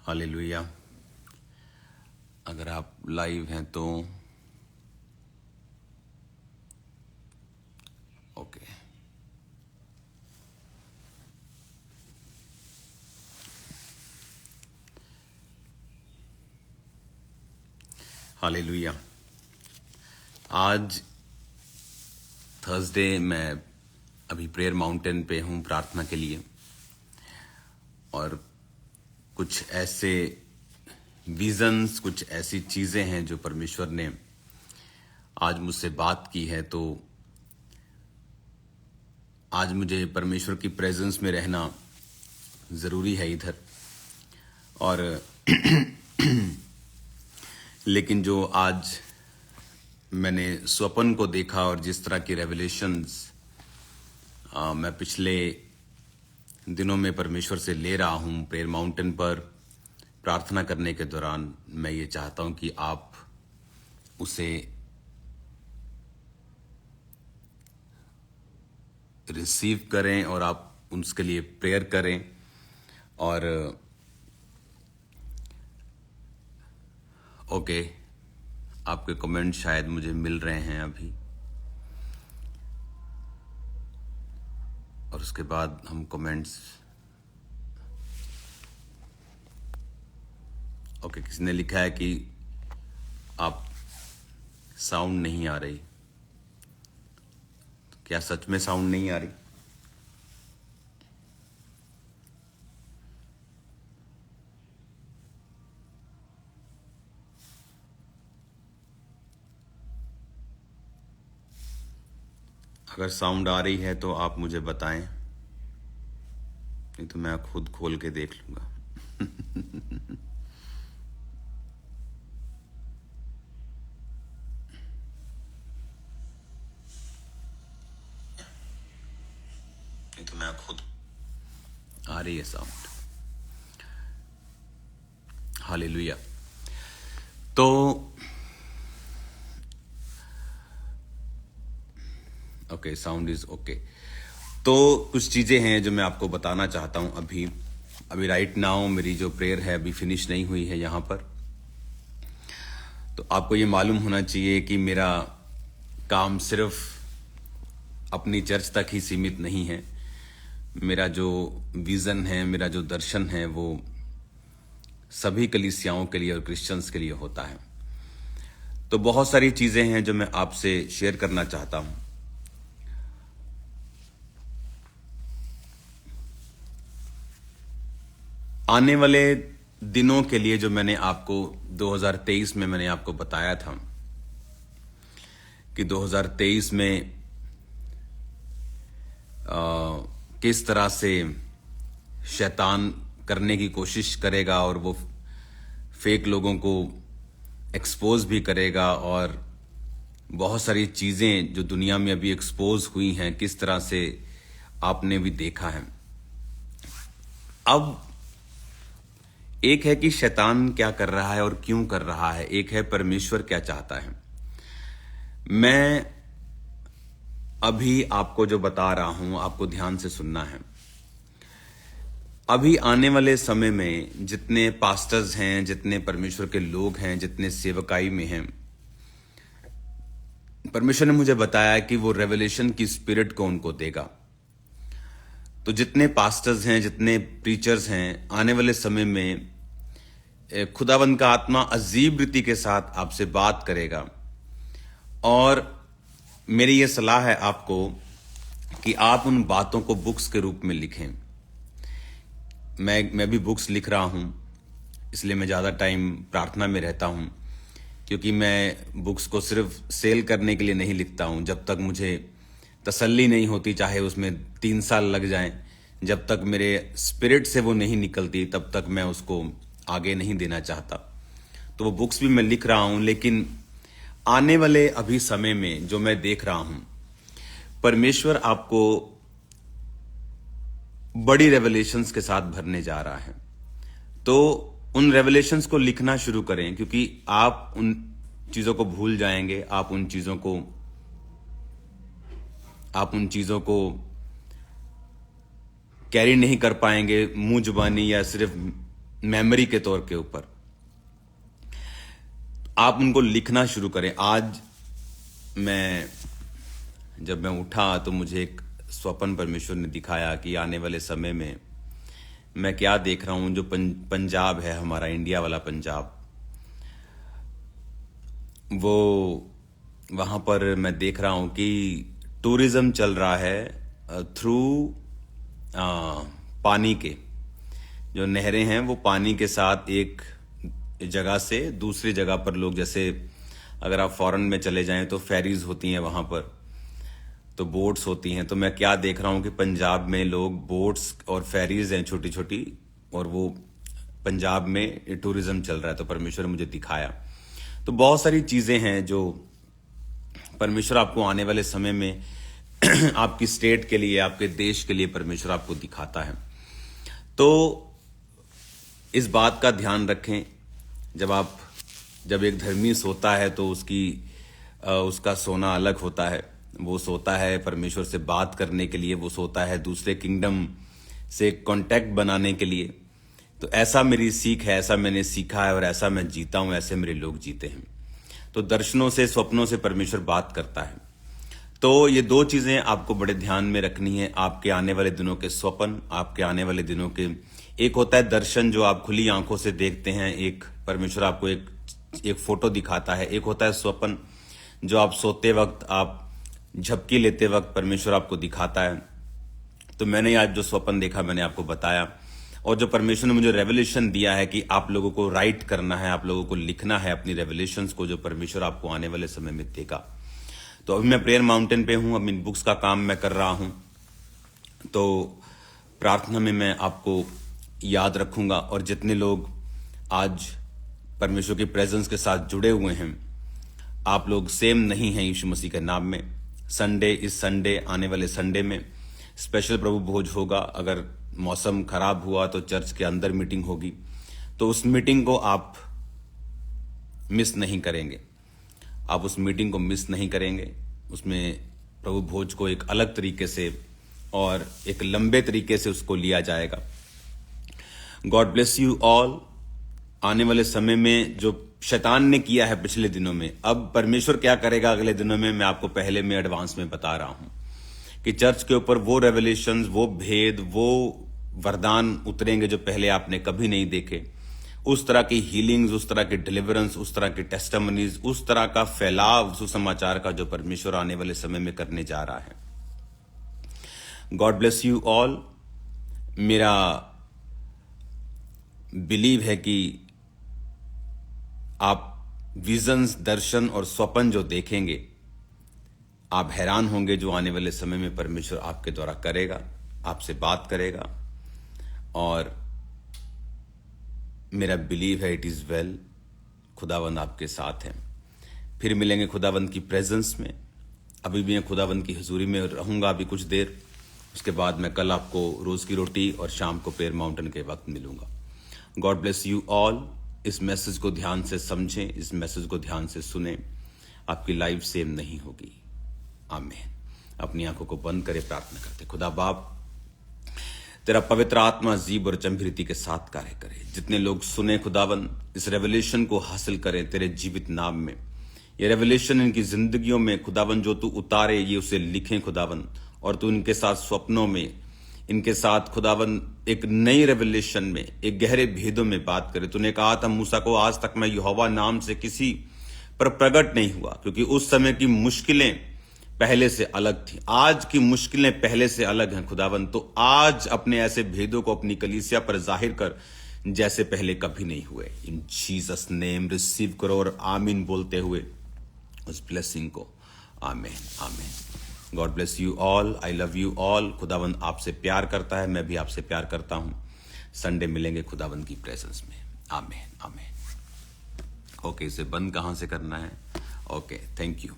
Hallelujah. अगर आप live हैं तो ओके। हालेलुया। आज थर्सडे मैं अभी प्रेयर माउंटेन पे हूँ प्रार्थना के लिए, और कुछ ऐसे विजन्स, कुछ ऐसी चीजें हैं जो परमेश्वर ने आज मुझसे बात की है। तो आज मुझे परमेश्वर की प्रेजेंस में रहना जरूरी है इधर। और लेकिन जो आज मैंने स्वप्न को देखा और जिस तरह की रेवलेशंस मैं पिछले दिनों में परमेश्वर से ले रहा हूं प्रेयर माउंटेन पर प्रार्थना करने के दौरान, मैं ये चाहता हूं कि आप उसे रिसीव करें और आप उसके लिए प्रेयर करें। और ओके, आपके कमेंट शायद मुझे मिल रहे हैं अभी, और उसके बाद हम कमेंट्स। ओके, किसी ने लिखा है कि आप साउंड नहीं आ रही। तो क्या सच में साउंड नहीं आ रही? अगर साउंड आ रही है तो आप मुझे बताएं, नहीं तो मैं खुद खोल के देख लूंगा। नहीं तो मैं खुद। आ रही है साउंड। हालेलुया। तो ओके, साउंड इज ओके। तो कुछ चीजें हैं जो मैं आपको बताना चाहता हूं। अभी राइट नाउ मेरी जो प्रेयर है अभी फिनिश नहीं हुई है यहां पर। तो आपको ये मालूम होना चाहिए कि मेरा काम सिर्फ अपनी चर्च तक ही सीमित नहीं है। मेरा जो विजन है, मेरा जो दर्शन है, वो सभी कलीसियाओं के लिए और क्रिश्चियंस के लिए होता है। तो बहुत सारी चीजें हैं जो मैं आपसे शेयर करना चाहता हूं। आने वाले दिनों के लिए जो मैंने आपको 2023 में मैंने आपको बताया था कि 2023 में किस तरह से शैतान करने की कोशिश करेगा और वो फेक लोगों को एक्सपोज भी करेगा, और बहुत सारी चीजें जो दुनिया में अभी एक्सपोज हुई हैं किस तरह से आपने भी देखा है। अब एक है कि शैतान क्या कर रहा है और क्यों कर रहा है, एक है परमेश्वर क्या चाहता है। मैं अभी आपको जो बता रहा हूं आपको ध्यान से सुनना है। अभी आने वाले समय में जितने पास्टर्स हैं, जितने परमेश्वर के लोग हैं, जितने सेवकाई में हैं, परमेश्वर ने मुझे बताया कि वो रेवलेशन की स्पिरिट को उनको देगा। तो जितने पास्टर्स हैं, जितने प्रीचर्स हैं, आने वाले समय में खुदावंद का आत्मा अजीब रीति के साथ आपसे बात करेगा। और मेरी ये सलाह है आपको कि आप उन बातों को बुक्स के रूप में लिखें। मैं भी बुक्स लिख रहा हूं, इसलिए मैं ज़्यादा टाइम प्रार्थना में रहता हूं, क्योंकि मैं बुक्स को सिर्फ सेल करने के लिए नहीं लिखता हूं। जब तक मुझे तसल्ली नहीं होती, चाहे उसमें 3 साल लग जाएं, जब तक मेरे स्पिरिट से वो नहीं निकलती, तब तक मैं उसको आगे नहीं देना चाहता। तो वो बुक्स भी मैं लिख रहा हूं, लेकिन आने वाले अभी समय में जो मैं देख रहा हूं, परमेश्वर आपको बड़ी रेवलेशंस के साथ भरने जा रहा है। तो उन रेवलेशंस को लिखना शुरू करें, क्योंकि आप उन चीजों को भूल जाएंगे। आप उन चीजों को कैरी नहीं कर पाएंगे मुंह जुबानी या सिर्फ मेमोरी के तौर के ऊपर आप उनको लिखना शुरू करें। आज जब मैं उठा तो मुझे एक स्वप्न परमेश्वर ने दिखाया कि आने वाले समय में मैं क्या देख रहा हूं। जो पंजाब है हमारा, इंडिया वाला पंजाब, वो वहां पर मैं देख रहा हूं कि टूरिज्म चल रहा है थ्रू पानी के। जो नहरें हैं वो पानी के साथ एक जगह से दूसरी जगह पर लोग, जैसे अगर आप फॉरेन में चले जाएं तो फेरीज होती हैं वहां पर, तो बोट्स होती हैं। तो मैं क्या देख रहा हूं कि पंजाब में लोग बोट्स और फेरीज हैं छोटी छोटी, और वो पंजाब में टूरिज्म चल रहा है। तो परमेश्वर ने मुझे दिखाया। तो बहुत सारी चीजें हैं जो परमेश्वर आपको आने वाले समय में आपकी स्टेट के लिए, आपके देश के लिए परमेश्वर आपको दिखाता है। तो इस बात का ध्यान रखें, जब एक धर्मी सोता है तो उसका सोना अलग होता है। वो सोता है परमेश्वर से बात करने के लिए, वो सोता है दूसरे किंगडम से कांटेक्ट बनाने के लिए। तो ऐसा मेरी सीख है, ऐसा मैंने सीखा है और ऐसा मैं जीता हूं, ऐसे मेरे लोग जीते हैं। तो दर्शनों से, स्वप्नों से परमेश्वर बात करता है। तो ये दो चीजें आपको बड़े ध्यान में रखनी है। आपके आने वाले दिनों के स्वप्न, आपके आने वाले दिनों के, एक होता है दर्शन जो आप खुली आंखों से देखते हैं, एक परमेश्वर आपको एक फोटो दिखाता है। एक होता है स्वप्न जो आप सोते वक्त, आप झपकी लेते वक्त परमेश्वर आपको दिखाता है। तो मैंने आज जो स्वप्न देखा मैंने आपको बताया, और जो परमेश्वर ने मुझे रेवलेशन दिया है कि आप लोगों को राइट करना है, आप लोगों को लिखना है अपनी रेवलेशंस को, जो परमेश्वर आपको आने वाले समय में देगा। तो अभी मैं प्रेयर माउंटेन पे हूं, अब इन बुक्स का काम मैं कर रहा हूं। तो प्रार्थना में मैं आपको याद रखूंगा, और जितने लोग आज परमेश्वर की प्रेजेंस के साथ जुड़े हुए हैं, आप लोग सेम नहीं हैं यीशु मसीह के नाम में। इस संडे, आने वाले संडे में स्पेशल प्रभु भोज होगा। अगर मौसम खराब हुआ तो चर्च के अंदर मीटिंग होगी, तो उस मीटिंग को आप मिस नहीं करेंगे। आप उस मीटिंग को मिस नहीं करेंगे। उसमें प्रभु भोज को एक अलग तरीके से और एक लंबे तरीके से उसको लिया जाएगा। God bless you all. आने वाले समय में जो शैतान ने किया है पिछले दिनों में, अब परमेश्वर क्या करेगा अगले दिनों में, मैं आपको पहले में एडवांस में बता रहा हूं कि चर्च के ऊपर वो रेवलेशंस, वो भेद, वो वरदान उतरेंगे जो पहले आपने कभी नहीं देखे। उस तरह की हीलिंग्स, उस तरह की डिलीवरेंस, उस तरह की टेस्टिमनीज, उस तरह का फैलाव सुसमाचार का जो परमेश्वर आने वाले समय में करने जा रहा है। God bless you all. मेरा बिलीव है कि आप विजन्स, दर्शन और स्वप्न जो देखेंगे, आप हैरान होंगे जो आने वाले समय में परमेश्वर आपके द्वारा करेगा, आपसे बात करेगा। और मेरा बिलीव है इट इज वेल। खुदावंद आपके साथ हैं। फिर मिलेंगे खुदावंद की प्रेजेंस में। अभी भी मैं खुदावंद की हुजूरी में रहूंगा अभी कुछ देर। उसके बाद मैं कल आपको रोज की रोटी और शाम को प्रेयर माउंटेन के वक्त मिलूंगा। God bless you all. इस मैसेज को ध्यान से समझें, इस मैसेज को ध्यान से सुने। आपकी लाइफ सेम नहीं होगी। आमीन। अपनी आंखों को बंद करे, प्रार्थना करते। खुदा बाप, तेरा पवित्र आत्मा जीव और चंभिरीति के साथ कार्य करे। जितने लोग सुने खुदावन, इस रेवलेशन को हासिल करें तेरे जीवित नाम में। ये रेवलेशन इनकी जिंदगियों में खुदावन जो तू उतारे, ये उसे लिखें खुदावन। और तू इनके साथ स्वप्नों में, इनके साथ खुदावन एक नई रेवलेशन में, एक गहरे भेदों में बात करे। तूने कहा था मूसा को, आज तक मैं यहोवा नाम से किसी पर प्रकट नहीं हुआ, क्योंकि उस समय की मुश्किलें पहले से अलग थी। आज की मुश्किलें पहले से अलग हैं खुदावन। तो आज अपने ऐसे भेदों को अपनी कलीसिया पर जाहिर कर जैसे पहले कभी नहीं हुए। इन जीसस नेम रिसीव करो और आमीन बोलते हुए उस ब्लेसिंग को। आमीन, आमीन। God bless you all. I love you all. खुदावन आपसे प्यार करता है, मैं भी आपसे प्यार करता हूं। संडे मिलेंगे खुदावन की प्रेजेंस में। आमीन, आमीन। ओके, इसे बंद कहां से करना है? Okay, thank you.